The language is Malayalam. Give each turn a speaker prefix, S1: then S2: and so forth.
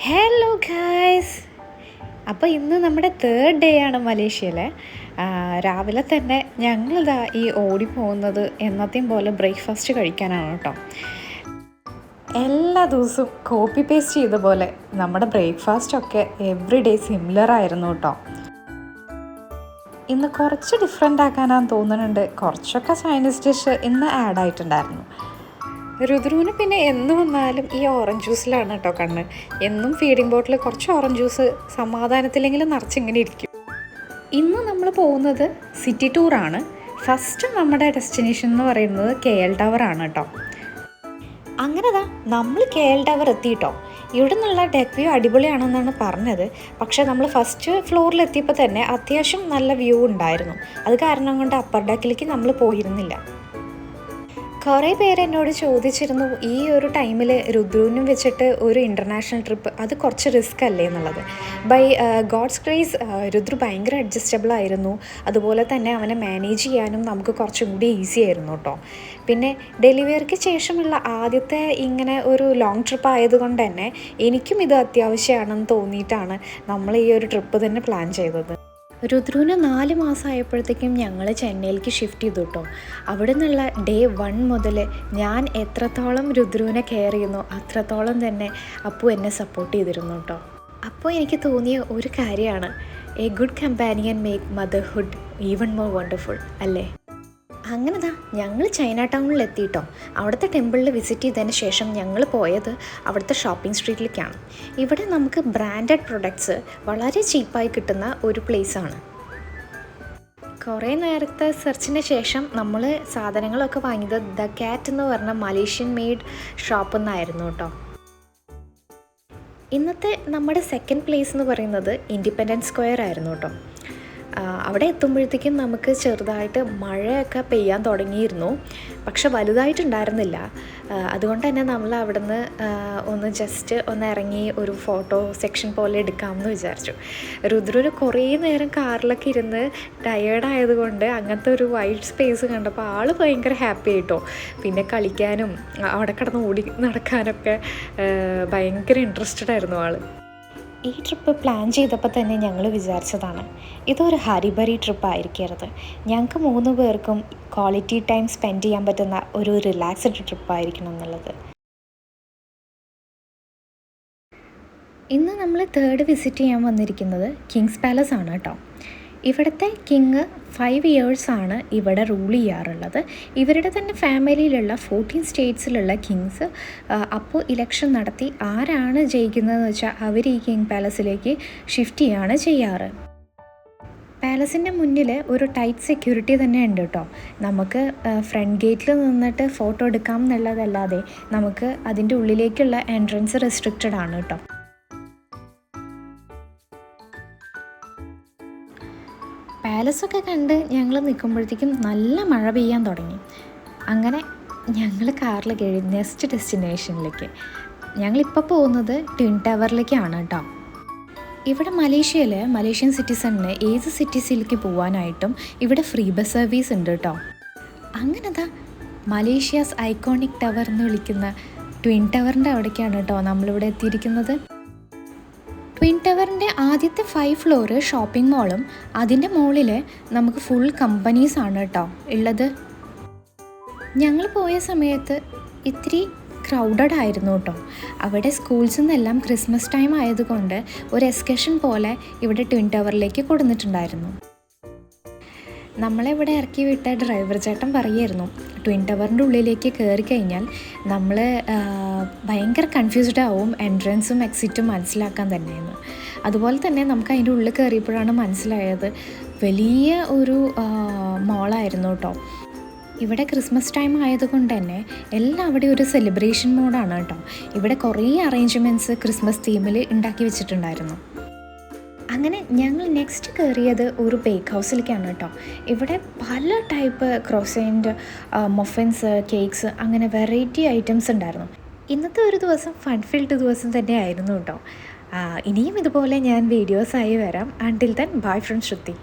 S1: Hello guys. അപ്പോൾ ഇന്ന് നമ്മുടെ തേർഡ് ഡേ ആണ് മലേഷ്യയിലെ. രാവിലെ തന്നെ ഞങ്ങളിതാ ഈ ഓടിപ്പോകുന്നത് എന്നത്തെയും പോലെ ബ്രേക്ക്ഫാസ്റ്റ് കഴിക്കാനാണ് കേട്ടോ. എല്ലാ ദിവസവും കോപ്പി പേസ്റ്റ് ചെയ്ത പോലെ നമ്മുടെ ബ്രേക്ക്ഫാസ്റ്റൊക്കെ എവറി ഡേ സിമിലർ ആയിരുന്നു കേട്ടോ. ഇന്ന് കുറച്ച് ഡിഫറെൻ്റ് ആക്കാനാന്ന് തോന്നുന്നുണ്ട്. കുറച്ചൊക്കെ ചൈനീസ് ഡിഷ് ഇന്ന് ആഡ് ആയിട്ടുണ്ടായിരുന്നു. രുദ്രുവിന് പിന്നെ എന്ന് വന്നാലും ഈ ഓറഞ്ച് ജ്യൂസിലാണ് കേട്ടോ കണ്ണ്. എന്നും ഫീഡിങ് ബോട്ടിൽ കുറച്ച് ഓറഞ്ച് ജ്യൂസ് സമാധാനത്തിലെങ്കിലും നിറച്ചിങ്ങനെ ഇരിക്കും. ഇന്ന് നമ്മൾ പോകുന്നത് സിറ്റി ടൂറാണ്. ഫസ്റ്റ് നമ്മുടെ ഡെസ്റ്റിനേഷൻ എന്ന് പറയുന്നത് KL ടവറാണ് കേട്ടോ. അങ്ങനെതാ നമ്മൾ KL ടവർ എത്തിയിട്ടോ. ഇവിടെ നിന്നുള്ള ഡെക്ക് വ്യൂ അടിപൊളിയാണെന്നാണ് പറഞ്ഞത്. പക്ഷേ നമ്മൾ ഫസ്റ്റ് ഫ്ലോറിലെത്തിയപ്പോൾ തന്നെ അത്യാവശ്യം നല്ല വ്യൂ ഉണ്ടായിരുന്നു. അത് കാരണം കൊണ്ട് അപ്പർ ഡെക്കിലേക്ക് നമ്മൾ പോയിരുന്നില്ല. കുറേ പേര് എന്നോട് ചോദിച്ചിരുന്നു, ഈ ഒരു ടൈമിൽ രുദ്രുവിനും വെച്ചിട്ട് ഒരു ഇൻ്റർനാഷണൽ ട്രിപ്പ് അത് കുറച്ച് റിസ്ക് അല്ലേ എന്നുള്ളത്. ബൈ ഗോഡ്സ് ഗ്രേസ് രുദ്രു ഭയങ്കര അഡ്ജസ്റ്റബിൾ ആയിരുന്നു. അതുപോലെ തന്നെ അവനെ മാനേജ് ചെയ്യാനും നമുക്ക് കുറച്ചും കൂടി ഈസി ആയിരുന്നു കേട്ടോ. പിന്നെ ഡെലിവറിക്ക് ശേഷമുള്ള ആദ്യത്തെ ഇങ്ങനെ ഒരു ലോങ് ട്രിപ്പ് ആയതുകൊണ്ട് തന്നെ എനിക്കും ഇത് അത്യാവശ്യമാണെന്ന് തോന്നിയിട്ടാണ് നമ്മൾ ഈ ഒരു ട്രിപ്പ് തന്നെ പ്ലാൻ ചെയ്തത്. രുദ്രുവിന് 4 മാസമായപ്പോഴത്തേക്കും ഞങ്ങൾ ചെന്നൈയിലേക്ക് ഷിഫ്റ്റ് ചെയ്തു കേട്ടോ. അവിടെ നിന്നുള്ള ഡേ 1 മുതൽ ഞാൻ എത്രത്തോളം രുദ്രുവിനെ കെയർ ചെയ്യുന്നു അത്രത്തോളം തന്നെ അപ്പു എന്നെ സപ്പോർട്ട് ചെയ്തിരുന്നു കേട്ടോ. അപ്പോൾ എനിക്ക് തോന്നിയ ഒരു കാര്യമാണ്, A good companion make motherhood even more wonderful അല്ലേ. അങ്ങനെതാ ഞങ്ങൾ ചൈന ടൗണിലെത്തിയിട്ടോ. അവിടുത്തെ ടെമ്പിളിൽ വിസിറ്റ് ചെയ്തതിന് ശേഷം ഞങ്ങൾ പോയത് അവിടുത്തെ ഷോപ്പിംഗ് സ്ട്രീറ്റിലേക്കാണ്. ഇവിടെ നമുക്ക് ബ്രാൻഡഡ് പ്രൊഡക്ട്സ് വളരെ ചീപ്പായി കിട്ടുന്ന ഒരു പ്ലേസാണ്. കുറേ നേരത്തെ സെർച്ചിന് ശേഷം നമ്മൾ സാധനങ്ങളൊക്കെ വാങ്ങിയത് ദ കാറ്റ് എന്ന് പറഞ്ഞ മലേഷ്യൻ മെയ്ഡ് ഷോപ്പിൽ നിന്നായിരുന്നു കേട്ടോ. ഇന്നത്തെ നമ്മുടെ സെക്കൻഡ് പ്ലേസ് എന്ന് പറയുന്നത് ഇൻഡിപെൻഡൻസ് സ്ക്വയർ ആയിരുന്നു കേട്ടോ. അവിടെ എത്തുമ്പോഴത്തേക്കും നമുക്ക് ചെറുതായിട്ട് മഴയൊക്കെ പെയ്യാൻ തുടങ്ങിയിരുന്നു. പക്ഷെ വലുതായിട്ടുണ്ടായിരുന്നില്ല. അതുകൊണ്ട് തന്നെ നമ്മൾ അവിടെ നിന്ന് ഒന്ന് ഇറങ്ങി ഒരു ഫോട്ടോ സെക്ഷൻ പോലെ എടുക്കാമെന്ന് വിചാരിച്ചു. രുദ്രുവിന് കുറേ നേരം കാറിലൊക്കെ ഇരുന്ന് ടയേർഡായതുകൊണ്ട് അങ്ങനത്തെ ഒരു വൈഡ് സ്പേസ് കണ്ടപ്പോൾ ആൾ ഭയങ്കര ഹാപ്പി ആയിട്ടോ. പിന്നെ കളിക്കാനും അവിടെ കിടന്ന് ഓടി നടക്കാനൊക്കെ ഭയങ്കര ഇൻട്രസ്റ്റഡ് ആയിരുന്നു ആൾ. ഈ ട്രിപ്പ് പ്ലാൻ ചെയ്തപ്പോൾ തന്നെ ഞങ്ങൾ വിചാരിച്ചതാണ്, ഇതൊരു ഹരിബറി ട്രിപ്പ് ആയിരിക്കരുത്. ഞങ്ങൾക്ക് 3 പേർക്കും ക്വാളിറ്റി ടൈം സ്പെൻഡ് ചെയ്യാൻ പറ്റുന്ന ഒരു റിലാക്സ്ഡ് ട്രിപ്പായിരിക്കണം എന്നുള്ളത്. ഇന്ന് നമ്മൾ തേർഡ് വിസിറ്റ് ചെയ്യാൻ വന്നിരിക്കുന്നത് കിങ്സ് പാലസ് ആണ് കേട്ടോ. ഇവിടുത്തെ കിങ് 5 ഇയേഴ്സാണ് ഇവിടെ റൂൾ ചെയ്യാറുള്ളത്. ഇവരുടെ തന്നെ ഫാമിലിയിലുള്ള 14 സ്റ്റേറ്റ്സിലുള്ള കിങ്സ് അപ്പോൾ ഇലക്ഷൻ നടത്തി ആരാണ് ജയിക്കുന്നതെന്ന് വെച്ചാൽ അവർ ഈ കിങ് പാലസിലേക്ക് ഷിഫ്റ്റ് ചെയ്യുകയാണ് ചെയ്യാറ്. പാലസിൻ്റെ മുന്നിൽ ഒരു ടൈറ്റ് സെക്യൂരിറ്റി തന്നെ ഉണ്ട് കേട്ടോ. നമുക്ക് ഫ്രണ്ട് ഗേറ്റിൽ നിന്നിട്ട് ഫോട്ടോ എടുക്കാം എന്നുള്ളതല്ലാതെ നമുക്ക് അതിൻ്റെ ഉള്ളിലേക്കുള്ള എൻട്രൻസ് റെസ്ട്രിക്റ്റഡ് ആണ് കേട്ടോ. പാലസൊക്കെ കണ്ട് ഞങ്ങൾ നിൽക്കുമ്പോഴത്തേക്കും നല്ല മഴ പെയ്യാൻ തുടങ്ങി. അങ്ങനെ ഞങ്ങൾ കാറിൽ കയറി നെക്സ്റ്റ് ഡെസ്റ്റിനേഷനിലേക്ക്. ഞങ്ങളിപ്പോൾ പോകുന്നത് ട്വിൻ ടവറിലേക്കാണ് കേട്ടോ. ഇവിടെ മലേഷ്യൻ സിറ്റിസണിന് ഏത് സിറ്റീസിലേക്ക് പോകാനായിട്ടും ഇവിടെ ഫ്രീ ബസ് സർവീസ് ഉണ്ട് കേട്ടോ. അങ്ങനെതാ മലേഷ്യാസ് ഐക്കോണിക് ടവർ എന്ന് വിളിക്കുന്ന ട്വിൻ ടവറിൻ്റെ അവിടേക്കാണ് കേട്ടോ നമ്മളിവിടെ എത്തിയിരിക്കുന്നത്. ട്വിൻ ടവറിൻ്റെ ആദ്യത്തെ 5 ഫ്ലോറ് ഷോപ്പിംഗ് മോളും അതിൻ്റെ മുകളിൽ നമുക്ക് ഫുൾ കമ്പനീസാണ് കേട്ടോ ഉള്ളത്. ഞങ്ങൾ പോയ സമയത്ത് ഇത്തിരി ക്രൗഡഡ് ആയിരുന്നു കേട്ടോ. അവിടെ സ്കൂൾസിൽ നിന്നെല്ലാം ക്രിസ്മസ് ടൈം ആയതുകൊണ്ട് ഒരു എക്സ്കർഷൻ പോലെ ഇവിടെ ട്വിൻ ടവറിലേക്ക് കൊടുത്തിട്ടുണ്ടായിരുന്നു. നമ്മളെവിടെ ഇറക്കി വിട്ട ഡ്രൈവർ ചേട്ടൻ പറയുമായിരുന്നു, ട്വിൻ ടവറിൻ്റെ ഉള്ളിലേക്ക് കയറി കഴിഞ്ഞാൽ നമ്മൾ ഭയങ്കര കൺഫ്യൂസ്ഡ് ആവും എൻട്രൻസും എക്സിറ്റും മനസ്സിലാക്കാൻ തന്നെയെന്ന്. അതുപോലെ തന്നെ നമുക്ക് അതിൻ്റെ ഉള്ളിൽ കയറിയപ്പോഴാണ് മനസ്സിലായത് വലിയ ഒരു മോളായിരുന്നു കേട്ടോ. ഇവിടെ ക്രിസ്മസ് ടൈം ആയതുകൊണ്ട് തന്നെ എല്ലാവിടെയും ഒരു സെലിബ്രേഷൻ മോഡാണ് കേട്ടോ. ഇവിടെ കുറേ അറേഞ്ച്മെൻറ്റ്സ് ക്രിസ്മസ് തീമിൽ ഉണ്ടാക്കി വെച്ചിട്ടുണ്ടായിരുന്നു. അങ്ങനെ ഞങ്ങൾ നെക്സ്റ്റ് കയറിയത് ഒരു ബേക്ക് ഹൗസിലേക്കാണ് കേട്ടോ. ഇവിടെ പല ടൈപ്പ് ക്രോസൻറ്റ്, മഫിൻസ്, കേക്ക്സ് അങ്ങനെ വെറൈറ്റി ഐറ്റംസ് ഉണ്ടായിരുന്നു. ഇന്നത്തെ ഒരു ദിവസം ഫൺ ഫിൽഡ് ദിവസം തന്നെ ആയിരുന്നു കേട്ടോ. ഇനിയും ഇതുപോലെ ഞാൻ വീഡിയോസായി വരാം. Until then bye from Shruti.